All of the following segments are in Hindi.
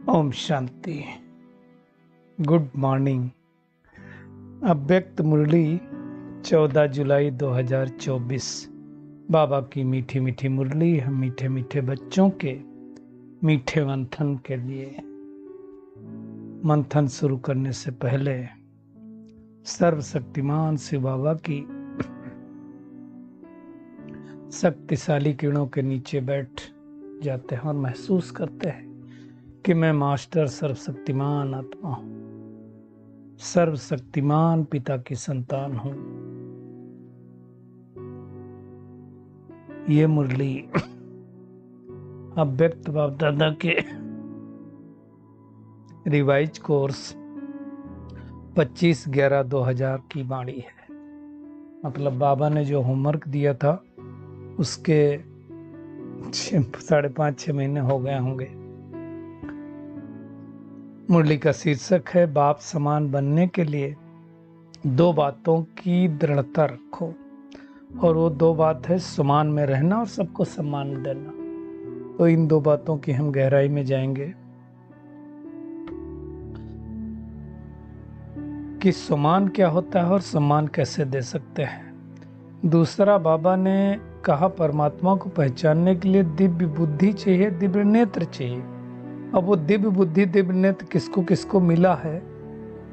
ओम शांति। Good morning. अव्यक्त मुरली 14 जुलाई 2024। बाबा की मीठी मीठी मुरली हम मीठे मीठे बच्चों के मीठे मंथन के लिए। मंथन शुरू करने से पहले सर्वशक्तिमान शिव बाबा की शक्तिशाली किरणों के नीचे बैठ जाते हैं और महसूस करते हैं कि मैं मास्टर सर्वशक्तिमान आत्मा हूं, सर्वशक्तिमान पिता की संतान हूं। ये मुरली अव्यक्त बाप दादा के रिवाइज कोर्स 25/11/2000 की बाणी है। मतलब बाबा ने जो होमवर्क दिया था उसके 5.5-6 महीने हो गए होंगे। मुरली का शीर्षक है बाप समान बनने के लिए 2 बातों की दृढ़ता रखो। और वो 2 बात है समान में रहना और सबको सम्मान देना। तो इन 2 बातों की हम गहराई में जाएंगे कि सम्मान क्या होता है और सम्मान कैसे दे सकते हैं। दूसरा, बाबा ने कहा परमात्मा को पहचानने के लिए दिव्य बुद्धि चाहिए, दिव्य नेत्र चाहिए। अब वो दिव्य बुद्धि दिव्य नेत्र किसको किसको मिला है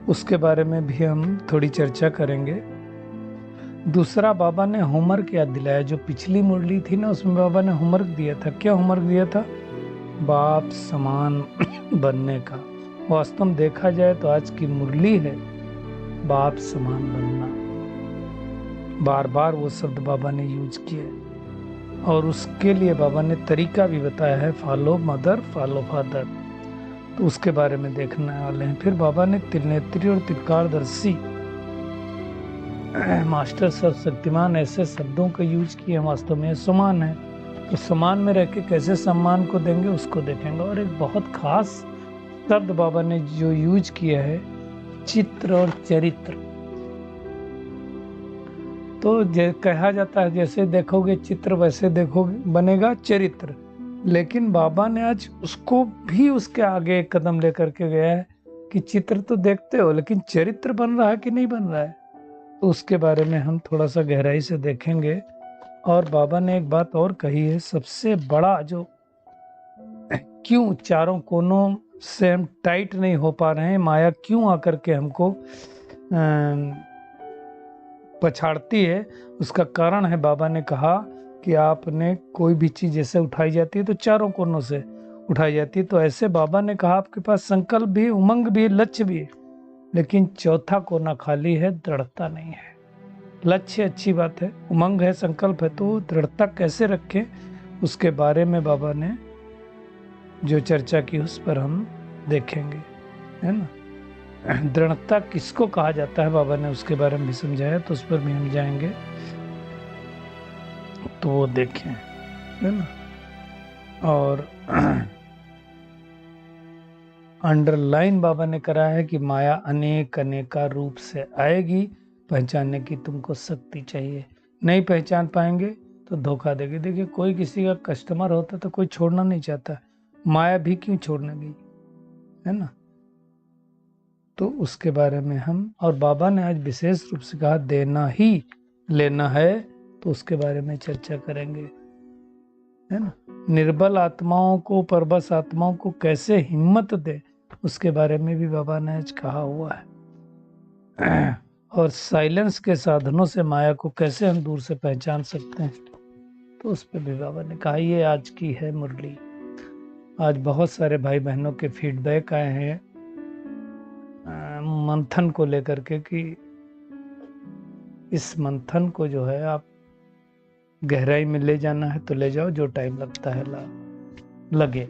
उसके बारे में भी हम थोड़ी चर्चा करेंगे। दूसरा, बाबा ने होमवर्क याद दिलाया। जो पिछली मुरली थी ना उसमें बाबा ने होमवर्क दिया था। क्या होमवर्क दिया था? बाप समान बनने का। वास्तव में देखा जाए तो आज की मुरली है बाप समान बनना। बार बार वो शब्द बाबा ने यूज किए और उसके लिए बाबा ने तरीका भी बताया है, फॉलो मदर फॉलो फादर। तो उसके बारे में देखने वाले हैं। फिर बाबा ने त्रिनेत्री और त्रिकालदर्शी मास्टर सर्वशक्तिमान ऐसे शब्दों का यूज किए। वास्तव में समान है तो समान में रह के कैसे सम्मान को देंगे उसको देखेंगे। और एक बहुत खास शब्द बाबा ने जो यूज किया है, चित्र और चरित्र। तो कहा जाता है जैसे देखोगे चित्र वैसे देखोगे बनेगा चरित्र। लेकिन बाबा ने आज उसको भी उसके आगे एक कदम लेकर के गया है कि चित्र तो देखते हो लेकिन चरित्र बन रहा है कि नहीं बन रहा है। तो उसके बारे में हम थोड़ा सा गहराई से देखेंगे। और बाबा ने एक बात और कही है, सबसे बड़ा जो क्यों चारों कोनों से हम टाइट नहीं हो पा रहे हैं, माया क्यों आकर के हमको पछाड़ती है, उसका कारण है बाबा ने कहा कि आपने कोई भी चीज जैसे उठाई जाती है तो चारों कोनों से उठाई जाती है। तो ऐसे बाबा ने कहा आपके पास संकल्प भी, उमंग भी, लक्ष्य भी है, लेकिन चौथा कोना खाली है, दृढ़ता नहीं है। लक्ष्य अच्छी बात है, उमंग है, संकल्प है, तो दृढ़ता कैसे रखें उसके बारे में बाबा ने जो चर्चा की उस पर हम देखेंगे, है ना। दृढ़ता किसको कहा जाता है बाबा ने उसके बारे में भी समझाया, तो उस पर भी हम जाएंगे तो वो देखें, है ना। और अंडरलाइन बाबा ने करा है कि माया अनेक अनेका रूप से आएगी, पहचानने की तुमको शक्ति चाहिए। नहीं पहचान पाएंगे तो धोखा देगी। देखिए कोई किसी का कस्टमर होता तो कोई छोड़ना नहीं चाहता, माया भी क्यों छोड़ने गई, है ना। तो उसके बारे में हम, और बाबा ने आज विशेष रूप से कहा देना ही लेना है, तो उसके बारे में चर्चा करेंगे, है ना। निर्बल आत्माओं को, परबस आत्माओं को कैसे हिम्मत दे उसके बारे में भी बाबा ने आज कहा हुआ है। और साइलेंस के साधनों से माया को कैसे हम दूर से पहचान सकते हैं, तो उस पर भी बाबा ने कहा। ये आज की है मुरली। आज बहुत सारे भाई बहनों के फीडबैक आए हैं मंथन को लेकर के कि इस मंथन को जो है आप गहराई में ले जाना है तो ले जाओ, जो टाइम लगता है लगे।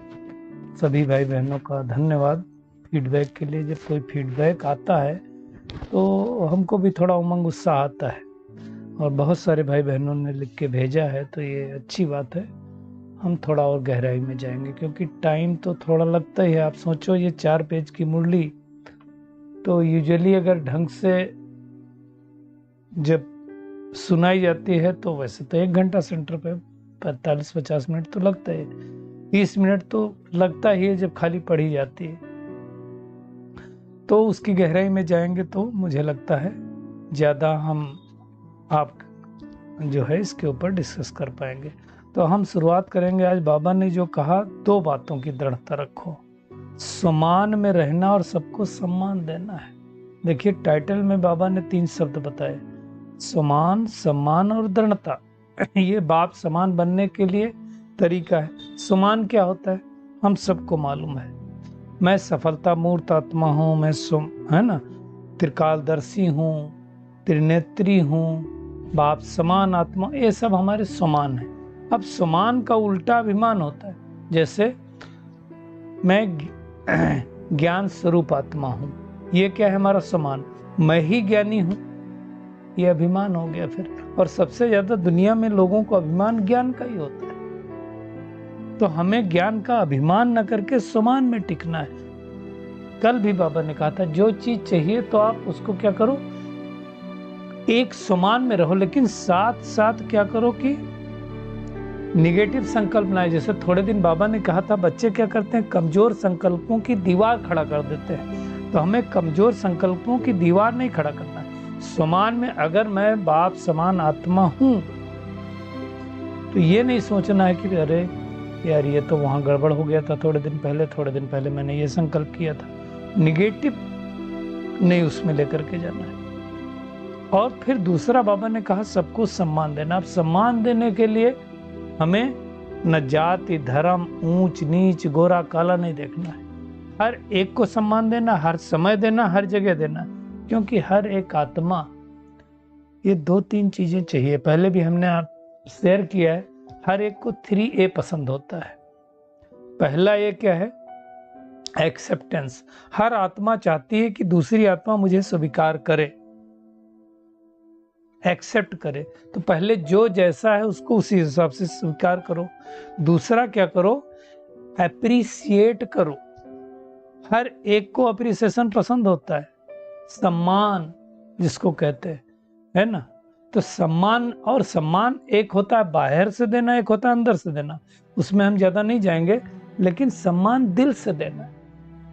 सभी भाई बहनों का धन्यवाद फीडबैक के लिए। जब कोई फीडबैक आता है तो हमको भी थोड़ा उमंग उत्साह आता है, और बहुत सारे भाई बहनों ने लिख के भेजा है, तो ये अच्छी बात है। हम थोड़ा और गहराई में जाएंगे क्योंकि टाइम तो थोड़ा लगता ही है। आप सोचो ये 4 पेज की मुरली, तो यूजुअली अगर ढंग से जब सुनाई जाती है तो वैसे तो 1 घंटा सेंटर पे 45-50 मिनट तो लगता है, 30 मिनट तो लगता ही है जब खाली पढ़ी जाती है। तो उसकी गहराई में जाएंगे तो मुझे लगता है ज़्यादा हम आप जो है इसके ऊपर डिस्कस कर पाएंगे। तो हम शुरुआत करेंगे। आज बाबा ने जो कहा, 2 बातों की दृढ़ता रखो, सम्मान में रहना और सबको सम्मान देना है। देखिए टाइटल में बाबा ने 3 शब्द बताए, समान, सम्मान और दृढ़ता। ये बाप समान बनने के लिए तरीका है। समान क्या होता है हम सबको मालूम है। मैं सफलता मूर्त आत्मा हूँ, मैं है ना, त्रिकालदर्शी हूँ, त्रिनेत्री हूँ, बाप समान आत्मा, ये सब हमारे समान है। अब समान का उल्टा अभिमान होता है। जैसे मैं ज्ञान स्वरूप आत्मा हूँ, ये क्या है हमारा समान, मैं ही ज्ञानी हूँ, ये अभिमान हो गया फिर। और सबसे ज्यादा दुनिया में लोगों को अभिमान ज्ञान का ही होता है। तो हमें ज्ञान का अभिमान न करके समान में टिकना है। कल भी बाबा ने कहा था, जो चीज चाहिए तो आप उसको क्या करो, एक समान में रहो, लेकिन साथ साथ क्या करो कि निगेटिव संकल्प ना आए। जैसे थोड़े दिन बाबा ने कहा था, बच्चे क्या करते हैं, कमजोर संकल्पों की दीवार खड़ा कर देते हैं। तो हमें कमजोर संकल्पों की दीवार नहीं खड़ा करना है। समान में अगर मैं बाप समान आत्मा हूं तो ये नहीं सोचना है कि अरे यार ये तो वहां गड़बड़ हो गया था थोड़े दिन पहले मैंने ये संकल्प किया था। निगेटिव नहीं उसमें लेकर के जाना है। और फिर दूसरा बाबा ने कहा, सबको सम्मान देना। अब सम्मान देने के लिए हमें न जाति धर्म ऊंच नीच गोरा काला नहीं देखना है। हर एक को सम्मान देना, हर समय देना, हर जगह देना, क्योंकि हर एक आत्मा, ये 2-3 चीजें चाहिए। पहले भी हमने आप शेयर किया है, हर एक को 3A पसंद होता है। पहला ये क्या है, एक्सेप्टेंस। हर आत्मा चाहती है कि दूसरी आत्मा मुझे स्वीकार करे, एक्सेप्ट करे। तो पहले जो जैसा है उसको उसी हिसाब से स्वीकार करो। दूसरा क्या करो, एप्रिसिएट करो। हर एक को अप्रिसिएशन पसंद होता है, सम्मान जिसको कहते हैं, है ना। तो सम्मान और सम्मान एक होता है बाहर से देना, एक होता है अंदर से देना। उसमें हम ज्यादा नहीं जाएंगे, लेकिन सम्मान दिल से देना है।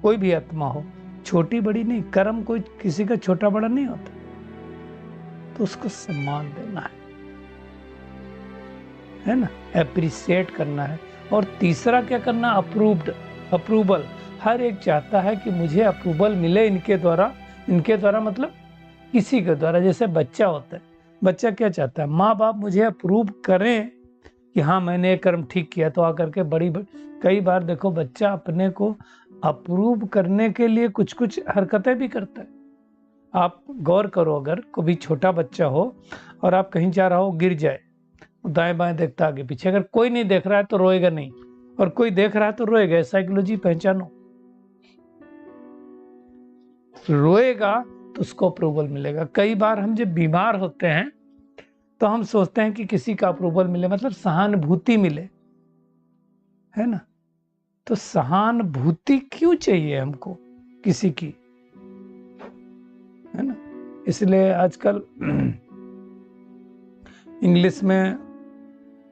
कोई भी आत्मा हो, छोटी बड़ी नहीं, कर्म कोई किसी का छोटा बड़ा नहीं होता, तो उसको सम्मान देना है ना, एप्रिसिएट करना है। और तीसरा क्या करना, अप्रूव्ड, अप्रूवल। हर एक चाहता है कि मुझे अप्रूवल मिले इनके द्वारा मतलब किसी के द्वारा। जैसे बच्चा होता है, बच्चा क्या चाहता है, माँ बाप मुझे अप्रूव करें कि हाँ मैंने ये कर्म ठीक किया। तो आकर के कई बार देखो बच्चा अपने को अप्रूव करने के लिए कुछ कुछ हरकतें भी करता है। आप गौर करो, अगर कोई छोटा बच्चा हो और आप कहीं जा रहा हो, गिर जाए, दाएं बाएं देखता आगे पीछे, अगर कोई नहीं देख रहा है तो रोएगा नहीं, और कोई देख रहा है तो रोएगा। साइकोलॉजी पहचानो, रोएगा तो उसको अप्रूवल मिलेगा। कई बार हम जब बीमार होते हैं तो हम सोचते हैं कि किसी का अप्रूवल मिले, मतलब सहानुभूति मिले, है ना। तो सहानुभूति क्यों चाहिए हमको किसी की, है ना। इसलिए आजकल इंग्लिश में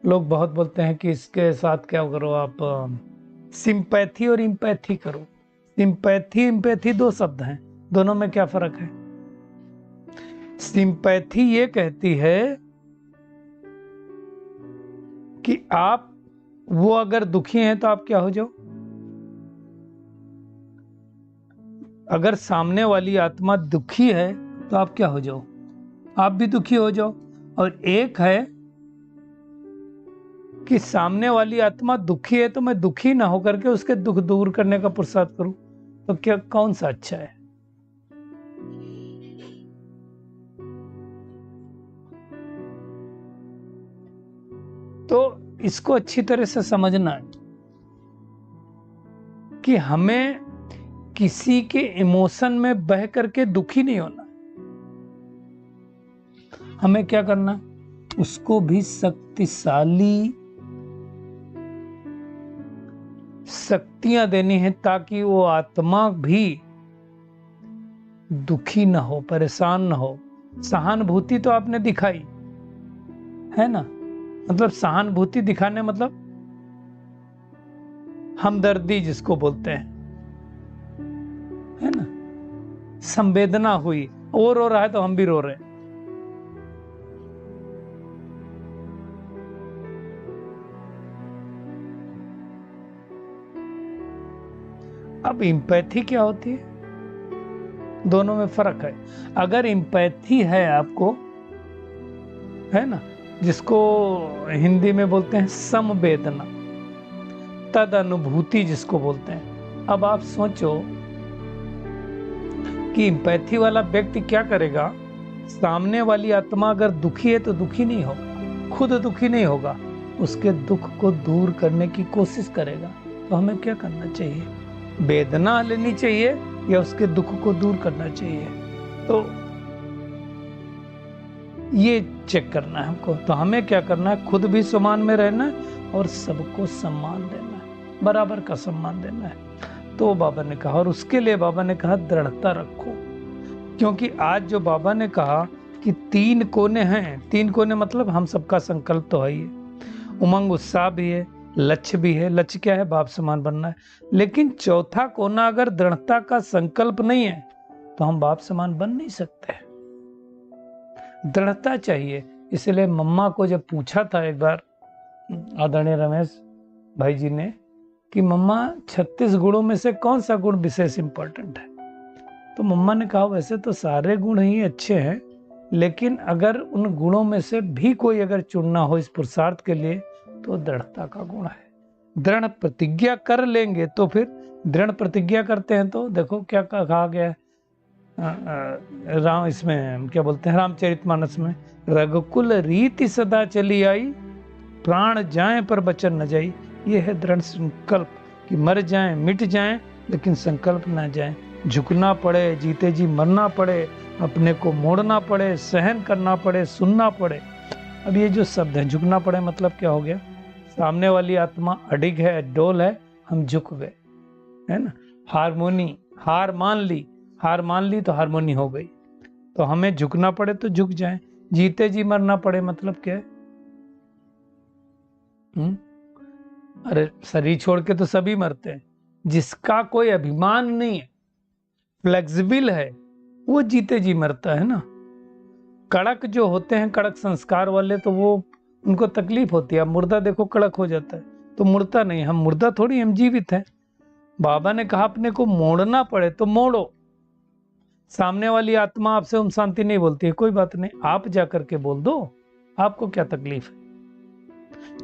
लोग बहुत बोलते हैं कि इसके साथ क्या करो आप, सिंपैथी और इम्पैथी करो। सिंपैथी इम्पैथी 2 शब्द हैं, दोनों में क्या फर्क है। सिंपैथी ये कहती है कि आप, वो अगर दुखी हैं तो आप क्या हो जाओ, अगर सामने वाली आत्मा दुखी है तो आप क्या हो जाओ, आप भी दुखी हो जाओ। और एक है कि सामने वाली आत्मा दुखी है तो मैं दुखी ना होकर के उसके दुख दूर करने का पुरुषार्थ करूं। तो क्या, कौन सा अच्छा है। तो इसको अच्छी तरह से समझना है कि हमें किसी के इमोशन में बह करके दुखी नहीं होना। हमें क्या करना, उसको भी शक्तियां देनी है ताकि वो आत्मा भी दुखी ना हो, परेशान ना हो। सहानुभूति तो आपने दिखाई, है ना, मतलब सहानुभूति दिखाने मतलब हमदर्दी जिसको बोलते हैं, है ना, संवेदना हुई, वो रो रहा है तो हम भी रो रहे हैं। अब इम्पैथी क्या होती है, दोनों में फर्क है। अगर इम्पैथी है आपको, है ना, जिसको हिंदी में बोलते हैं समवेदना, तद अनुभूति जिसको बोलते हैं। अब आप सोचो कि इम्पैथी वाला व्यक्ति क्या करेगा, सामने वाली आत्मा अगर दुखी है तो दुखी नहीं होगा, खुद दुखी नहीं होगा, उसके दुख को दूर करने की कोशिश करेगा। तो हमें क्या करना चाहिए, वेदना लेनी चाहिए या उसके दुख को दूर करना चाहिए? तो ये चेक करना है हमको। तो हमें क्या करना है, खुद भी सम्मान में रहना है और सबको सम्मान देना है, बराबर का सम्मान देना है। तो बाबा ने कहा, और उसके लिए बाबा ने कहा दृढ़ता रखो, क्योंकि आज जो बाबा ने कहा कि 3 कोने हैं, 3 कोने मतलब हम सबका संकल्प तो है ही, उमंग उत्साह भी है, लक्ष्य भी है। लक्ष्य क्या है, बाप समान बनना है। लेकिन चौथा कोना अगर दृढ़ता का संकल्प नहीं है तो हम बाप समान बन नहीं सकते। दृढ़ता चाहिए। इसलिए मम्मा को जब पूछा था एक बार आदरणीय रमेश भाई जी ने कि मम्मा 36 गुणों में से कौन सा गुण विशेष इंपॉर्टेंट है, तो मम्मा ने कहा वैसे तो सारे गुण ही अच्छे हैं, लेकिन अगर उन गुणों में से भी कोई अगर चुनना हो इस पुरुषार्थ के लिए तो दृढ़ता का गुण है। दृढ़ प्रतिज्ञा कर लेंगे तो फिर दृढ़ प्रतिज्ञा करते हैं तो देखो क्या कहा गया है राम, इसमें क्या बोलते हैं रामचरितमानस में, रघुकुल रीति सदा चली आई, प्राण जाए पर बचन न जाई। ये है दृढ़ संकल्प कि मर जाएं मिट जाएं लेकिन संकल्प ना जाए। झुकना पड़े, जीते जी मरना पड़े, अपने को मोड़ना पड़े, सहन करना पड़े, सुनना पड़े। अब ये जो शब्द है झुकना पड़े मतलब क्या हो गया, सामने वाली आत्मा अडिग है, डोल है, हम झुक गए, है ना। हारमोनी, हार मान ली तो हारमोनी हो गई। तो हमें झुकना पड़े तो झुक जाएं, जीते जी मरना पड़े मतलब क्या है? अरे शरीर छोड़ के तो सभी मरते हैं, जिसका कोई अभिमान नहीं है, फ्लेक्सिबल है, वो जीते जी मरता है ना। कड़क जो होते हैं, कड़क संस्कार वाले, तो वो उनको तकलीफ होती है। अब मुर्दा देखो कड़क हो जाता है तो मुड़ता नहीं, हम मुर्दा थोड़ी, हम जीवित हैं। बाबा ने कहा अपने को मोड़ना पड़े तो मोड़ो। सामने वाली आत्मा आपसे ओम शांति नहीं बोलती है, कोई बात नहीं, आप जाकर के बोल दो, आपको क्या तकलीफ है।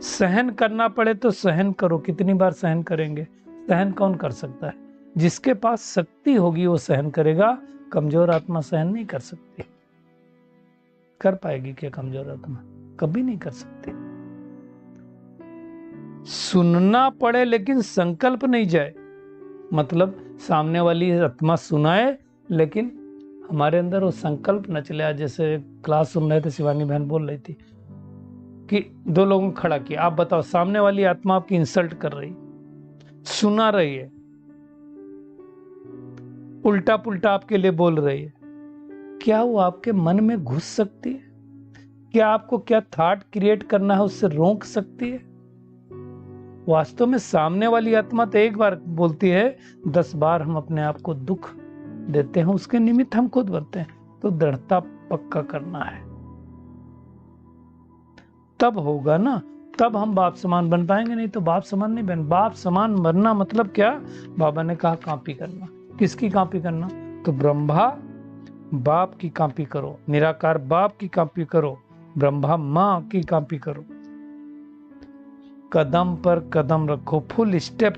सहन करना पड़े तो सहन करो, कितनी बार सहन करेंगे? सहन कौन कर सकता है? जिसके पास शक्ति होगी वो सहन करेगा, कमजोर आत्मा सहन नहीं कर सकती। कर पाएगी क्या कमजोर आत्मा? कभी नहीं कर सकती। सुनना पड़े लेकिन संकल्प नहीं जाए, मतलब सामने वाली आत्मा सुनाए लेकिन हमारे अंदर वो संकल्प न चले। आज जैसे क्लास सुन रहे थे, शिवानी बहन बोल रही थी कि 2 लोगों को खड़ा किया, आप बताओ सामने वाली आत्मा आपकी इंसल्ट कर रही, सुना रही है, उल्टा पुल्टा आपके लिए बोल रही है, क्या वो आपके मन में घुस सकती है? क्या आपको क्या थॉट क्रिएट करना है उससे रोक सकती है? वास्तव में सामने वाली आत्मा तो एक बार बोलती है, 10 बार हम अपने आप को दुख देते हैं, उसके निमित्त हम खुद बनते हैं। तो दृढ़ता पक्का करना है, तब होगा ना, तब हम बाप समान बन पाएंगे, नहीं तो बाप समान नहीं बन। बाप समान बनना मतलब क्या? बाबा ने कहा कॉपी करना। किसकी कॉपी करना? तो ब्रह्मा बाप की कॉपी करो, निराकार बाप की कॉपी करो, ब्रह्मा माँ की कॉपी करो। कदम पर कदम रखो, फुल स्टेप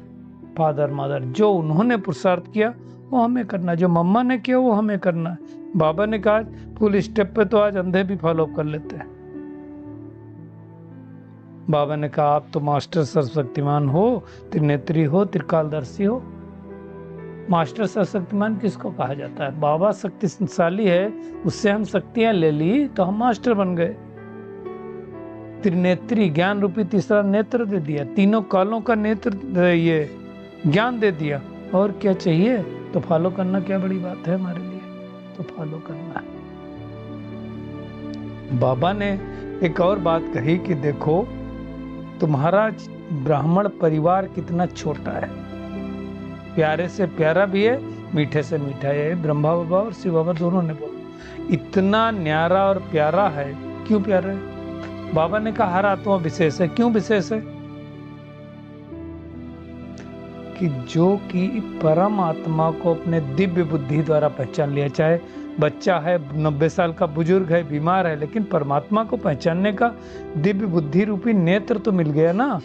फादर मदर। जो उन्होंने पुरुषार्थ किया वो हमें करना, जो मम्मा ने किया वो हमें करना है। बाबा ने कहा फुल स्टेप पे, तो आज अंधे भी फॉलो कर लेते हैं। बाबा ने कहा आप तो मास्टर सर्वशक्तिमान हो, त्रिनेत्री हो, त्रिकालदर्शी हो। मास्टर सर्वशक्तिमान किसको कहा जाता है? बाबा शक्तिशाली है, उससे हम शक्तियां ले ली तो हम मास्टर बन गए। त्रिनेत्री, ज्ञान रूपी तीसरा नेत्र दे दिया, तीनों कालों का नेत्र, ये ज्ञान दे दिया। और क्या चाहिए? तो फॉलो करना क्या बड़ी बात है हमारे लिए? तो फॉलो करना है। बाबा ने एक और बात कही कि देखो तुम्हारा ब्राह्मण परिवार कितना छोटा है, प्यारे से प्यारा भी है, मीठे से मीठा है। ब्रह्मा बाबा और शिव बाबा दोनों ने बोला इतना न्यारा और प्यारा है। क्यों प्यारा है? बाबा ने कहा हर आत्मा विशेष है। क्यों विशेष है? कि जो कि परम आत्मा को अपने दिव्य बुद्धि द्वारा पहचान लिया, चाहे बच्चा है, 90 साल का बुजुर्ग है, बीमार है, लेकिन परमात्मा को पहचानने का दिव्य बुद्धि रूपी नेत्र तो मिल गया ना।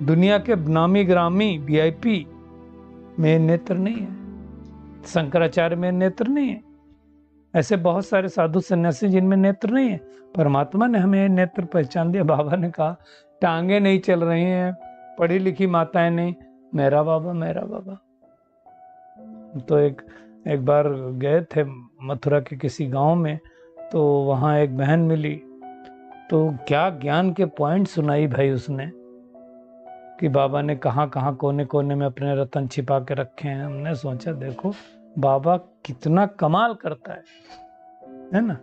दुनिया के नामी ग्रामी VIP में नेत्र नहीं है, शंकराचार्य में नेत्र नहीं है, ऐसे बहुत सारे साधु सन्यासी जिनमें नेत्र नहीं है। परमात्मा ने हमें नेत्र पहचान दिया। बाबा ने कहा टांगे नहीं चल रही हैं, पढ़ी लिखी माताएं नहीं, मेरा बाबा मेरा बाबा। तो एक बार गए थे मथुरा के किसी गांव में, तो वहाँ एक बहन मिली, तो क्या ज्ञान के पॉइंट सुनाई भाई उसने, कि बाबा ने कहाँ कहाँ कोने कोने में अपने रतन छिपा के रखे हैं। हमने सोचा देखो बाबा कितना कमाल करता है ना।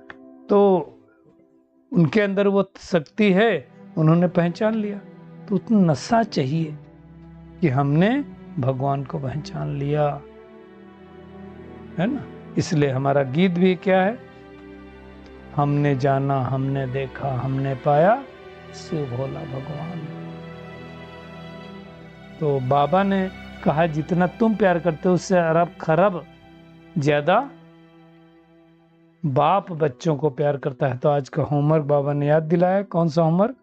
तो उनके अंदर वो शक्ति है, उन्होंने पहचान लिया। तो उतना नशा चाहिए कि हमने भगवान को पहचान लिया, है ना। इसलिए हमारा गीत भी क्या है, हमने जाना, हमने देखा, हमने पाया शिव भोला भगवान। तो बाबा ने कहा जितना तुम प्यार करते हो उससे अरब खरब ज्यादा बाप बच्चों को प्यार करता है। तो आज का होमवर्क बाबा ने याद दिलाया। कौन सा होमवर्क?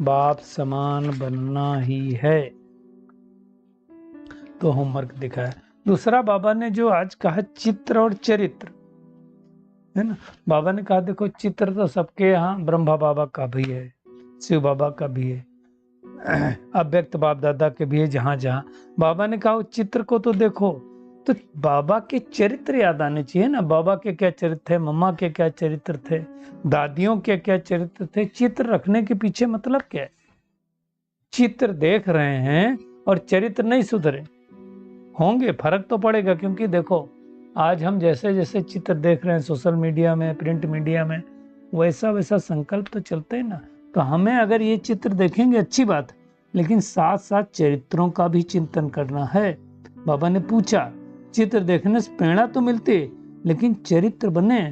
बाप समान बनना ही है। तो होमवर्क दिखाया। दूसरा बाबा ने जो आज कहा चित्र और चरित्र, है ना। बाबा ने कहा देखो चित्र तो सबके यहाँ, ब्रह्मा बाबा का भी है, शिव बाबा का भी है, अव्यक्त बाप दादा के भी है, जहां जहां। बाबा ने कहा चित्र को तो देखो, तो बाबा के चरित्र याद आने चाहिए ना। बाबा के क्या चरित्र थे, मम्मा के क्या चरित्र थे, दादियों के क्या चरित्र थे। चित्र रखने के पीछे मतलब क्या है? चित्र देख रहे हैं और चरित्र नहीं सुधरे होंगे, फर्क तो पड़ेगा। क्योंकि देखो आज हम जैसे जैसे चित्र देख रहे हैं सोशल मीडिया में, प्रिंट मीडिया में, वैसा वैसा संकल्प तो चलते हैं ना। तो हमें अगर ये चित्र देखेंगे अच्छी बात है, लेकिन साथ साथ चरित्रों का भी चिंतन करना है। बाबा ने पूछा चित्र देखने से प्रेरणा तो मिलती है, लेकिन चरित्र बने।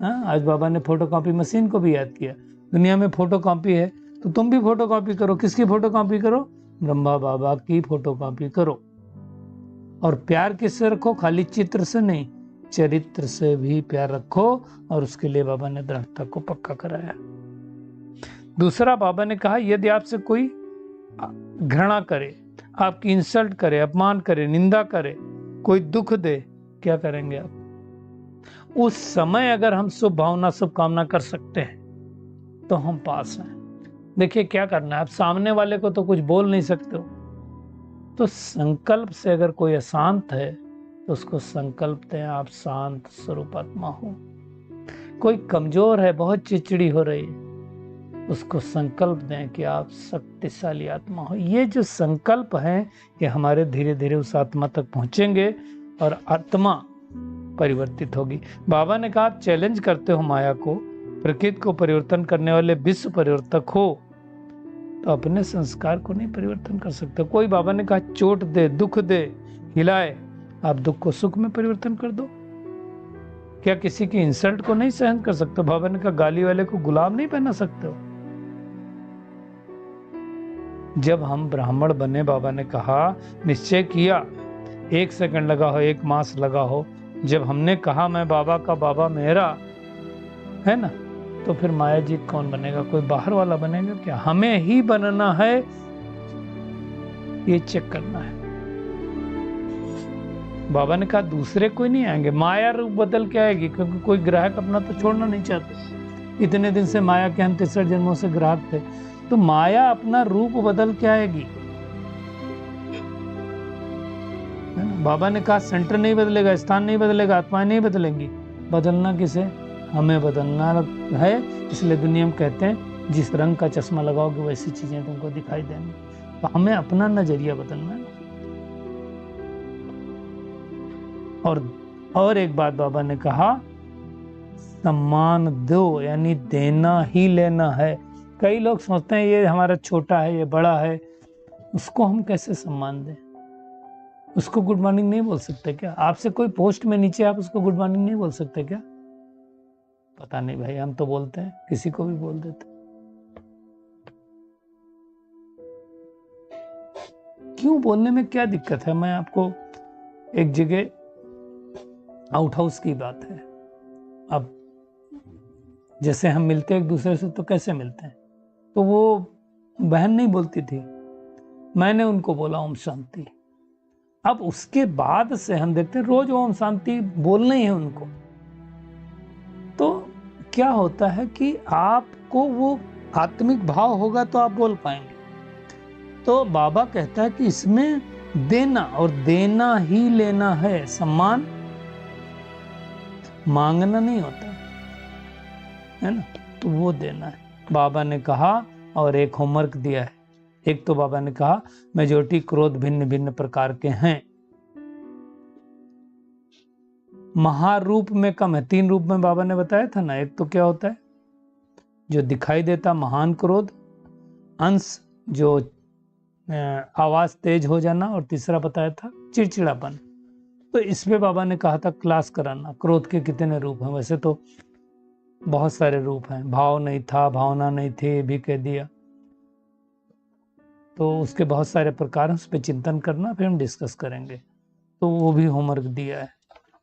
आज बाबा ने फोटोकॉपी मशीन को भी याद किया। दुनिया में फोटोकॉपी है तो तुम भी फोटोकॉपी करो। किसकी फोटोकॉपी करो? ब्रह्मा बाबा की फोटोकॉपी करो। और प्यार किससे रखो? खाली चित्र से नहीं, चरित्र से भी प्यार रखो। और उसके लिए बाबा ने दृढ़ता को पक्का कराया। दूसरा बाबा ने कहा यदि आपसे कोई घृणा करे, आपकी इंसल्ट करे, अपमान करे, निंदा करे, कोई दुख दे, क्या करेंगे आप? उस समय अगर हम शुभ भावना शुभकामना कर सकते हैं तो हम पास हैं। देखिए क्या करना है, आप सामने वाले को तो कुछ बोल नहीं सकते हो, तो संकल्प से अगर कोई अशांत है तो उसको संकल्प दें आप शांत स्वरूप आत्मा हो। कोई कमजोर है, बहुत चिड़चिड़ी हो रही है, उसको संकल्प दें कि आप शक्तिशाली आत्मा हो। ये जो संकल्प है ये हमारे धीरे धीरे उस आत्मा तक पहुंचेंगे और आत्मा परिवर्तित होगी। बाबा ने कहा आप चैलेंज करते हो माया को, प्रकृति को परिवर्तन करने वाले विश्व परिवर्तक हो, तो अपने संस्कार को नहीं परिवर्तन कर सकते। कोई बाबा ने कहा चोट दे, दुख दे, हिलाए, आप दुख को सुख में परिवर्तन कर दो। क्या किसी की इंसल्ट को नहीं सहन कर सकते? बाबा ने कहा गाली वाले को गुलाम नहीं पहना सकते हो। जब हम ब्राह्मण बने, बाबा ने कहा निश्चय किया, 1 सेकंड लगा हो, 1 मास लगा हो, जब हमने कहा मैं बाबा का बाबा मेरा, है ना, तो फिर माया जीत कौन बनेगा? कोई बाहर वाला बनेगा क्या? हमें ही बनना है, ये चेक करना है। बाबा ने कहा दूसरे कोई नहीं आएंगे, माया रूप बदल के आएगी, क्योंकि कोई ग्राहक अपना तो छोड़ना नहीं चाहते। इतने दिन से माया के हम 63 जन्मों से ग्राहक थे, तो माया अपना रूप बदल के आएगी। बाबा ने कहा सेंटर नहीं बदलेगा, स्थान नहीं बदलेगा, आत्माएं नहीं बदलेंगी। बदलना किसे? हमें बदलना है। इसलिए दुनिया में कहते हैं जिस रंग का चश्मा लगाओगे वैसी चीजें तुमको दिखाई देंगी। तो हमें अपना नजरिया बदलना है। और एक बात बाबा ने कहा सम्मान दो, यानी देना ही लेना है। कई लोग सोचते हैं ये हमारा छोटा है, ये बड़ा है, उसको हम कैसे सम्मान दें? उसको गुड मॉर्निंग नहीं बोल सकते क्या? आपसे कोई पोस्ट में नीचे आप उसको गुड मॉर्निंग नहीं बोल सकते क्या? पता नहीं भाई, हम तो बोलते हैं, किसी को भी बोल देते। क्यों बोलने में क्या दिक्कत है? मैं आपको एक जगह आउट हाउस की बात है। अब जैसे हम मिलते एक दूसरे से तो कैसे मिलते हैं? तो वो बहन नहीं बोलती थी, मैंने उनको बोला ओम शांति। अब उसके बाद से हम देखते हैं रोज ओम शांति बोलना ही है उनको। तो क्या होता है कि आपको वो आत्मिक भाव होगा तो आप बोल पाएंगे। तो बाबा कहता है कि इसमें देना और देना ही लेना है, सम्मान मांगना नहीं होता है ना, तो वो देना है। बाबा ने कहा और एक होमवर्क दिया है। एक तो बाबा ने कहा मेजॉरिटी क्रोध भिन्न भिन्न प्रकार के हैं, महारूप में कम है। 3 रूप में बाबा ने बताया था ना। एक तो क्या होता है जो दिखाई देता महान क्रोध, अंश जो आवाज तेज हो जाना, और तीसरा बताया था चिड़चिड़ापन। तो इसमें बाबा ने कहा था क्लास कराना, क्रोध के कितने रूप हैं। वैसे तो बहुत सारे रूप हैं, भाव नहीं था, भावना नहीं थी, भी कह दिया। तो उसके बहुत सारे प्रकार हैं, उस पर चिंतन करना, फिर हम डिस्कस करेंगे। तो वो भी होमवर्क दिया है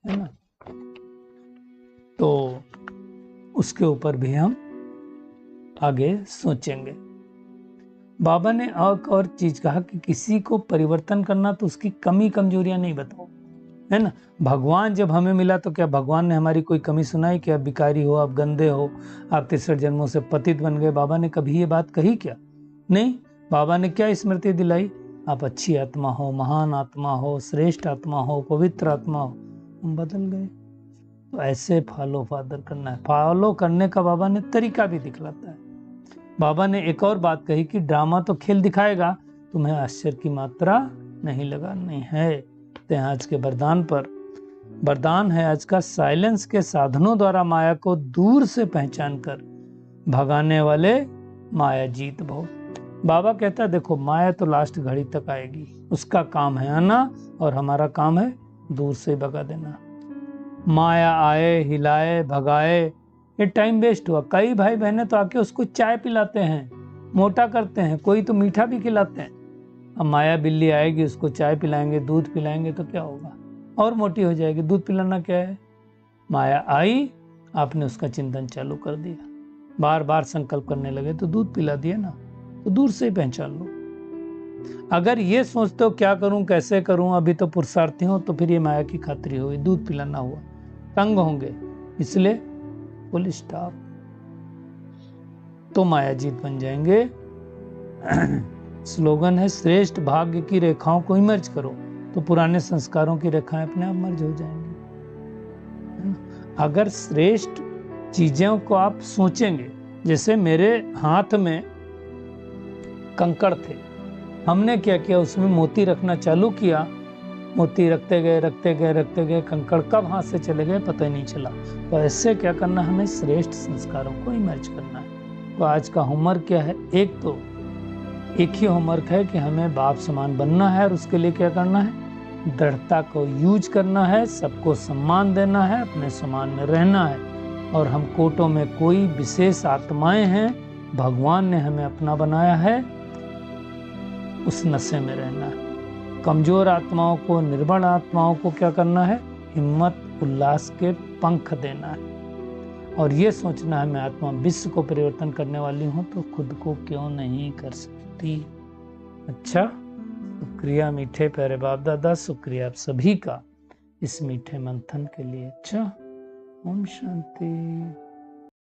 ना। तो उसके ऊपर भी हम आगे सोचेंगे। बाबा ने और चीज कहा कि किसी को परिवर्तन करना तो उसकी कमी कमजोरियां नहीं बताओ, है ना। भगवान जब हमें मिला तो क्या भगवान ने हमारी कोई कमी सुनाई? कि आप भिखारी हो, आप गंदे हो, आप 63 जन्मों से पतित बन गए। बाबा ने कभी ये बात कही क्या? नहीं। बाबा ने क्या स्मृति दिलाई? आप अच्छी आत्मा हो, महान आत्मा हो, श्रेष्ठ आत्मा हो, पवित्र आत्मा हो। हम बदल गए। तो ऐसे फॉलो फादर करना है। फॉलो करने का बाबा ने तरीका भी दिखलाता है। बाबा ने एक और बात कही कि ड्रामा तो खेल दिखाएगा, तुम्हें आश्चर्य की मात्रा नहीं लगानी है। तो आज के वरदान पर वरदान है आज का, साइलेंस के साधनों द्वारा माया को दूर से पहचान कर भगाने वाले माया जीत भो। बाबा कहता है देखो, माया तो लास्ट घड़ी तक आएगी, उसका काम है आना और हमारा काम है दूर से भगा देना। माया आए, हिलाए, भगाए, ये टाइम वेस्ट हुआ। कई भाई बहनें तो आके उसको चाय पिलाते हैं, मोटा करते हैं, कोई तो मीठा भी खिलाते हैं। अब माया बिल्ली आएगी, उसको चाय पिलाएंगे, दूध पिलाएंगे तो क्या होगा? और मोटी हो जाएगी। दूध पिलाना क्या है? माया आई, आपने उसका चिंतन चालू कर दिया, बार बार संकल्प करने लगे तो दूध पिला दिया ना। तो दूर से ही पहचान लो। अगर ये सोचते हो क्या करूं, कैसे करूं, अभी तो पुरुषार्थी हो, तो फिर ये माया की खातरी होगी, दूध पिलाना हुआ, तंग होंगे। इसलिए फुल स्टॉप। तो माया जीत बन जाएंगे। स्लोगन है श्रेष्ठ भाग्य की रेखाओं को ही मर्ज करो, तो पुराने संस्कारों की रेखाएं अपने आप मर्ज हो जाएंगी। अगर श्रेष्ठ चीजों को आप सोचेंगे, जैसे मेरे हाथ में कंकड़ थे, हमने क्या किया, उसमें मोती रखना चालू किया, मोती रखते गए, कंकड़ कब हाथ से चले गए पता ही नहीं चला। तो ऐसे क्या करना, हमें श्रेष्ठ संस्कारों को इमर्ज करना है। तो आज का होमवर्क क्या है? एक ही होमवर्क है कि हमें बाप समान बनना है, और उसके लिए क्या करना है? दृढ़ता को यूज करना है, सबको सम्मान देना है, अपने समान में रहना है। और हम कोटों में कोई विशेष आत्माएं हैं, भगवान ने हमें अपना बनाया है, उस नशे में रहना है। कमजोर आत्माओं को, निर्बल आत्माओं को क्या करना है? हिम्मत उल्लास के पंख देना है। और ये सोचना है मैं आत्मा विश्व को परिवर्तन करने वाली हूँ, तो खुद को क्यों नहीं कर सकती। अच्छा, शुक्रिया मीठे प्यारे बाप दादा, शुक्रिया आप सभी का इस मीठे मंथन के लिए। अच्छा, ओम शांति।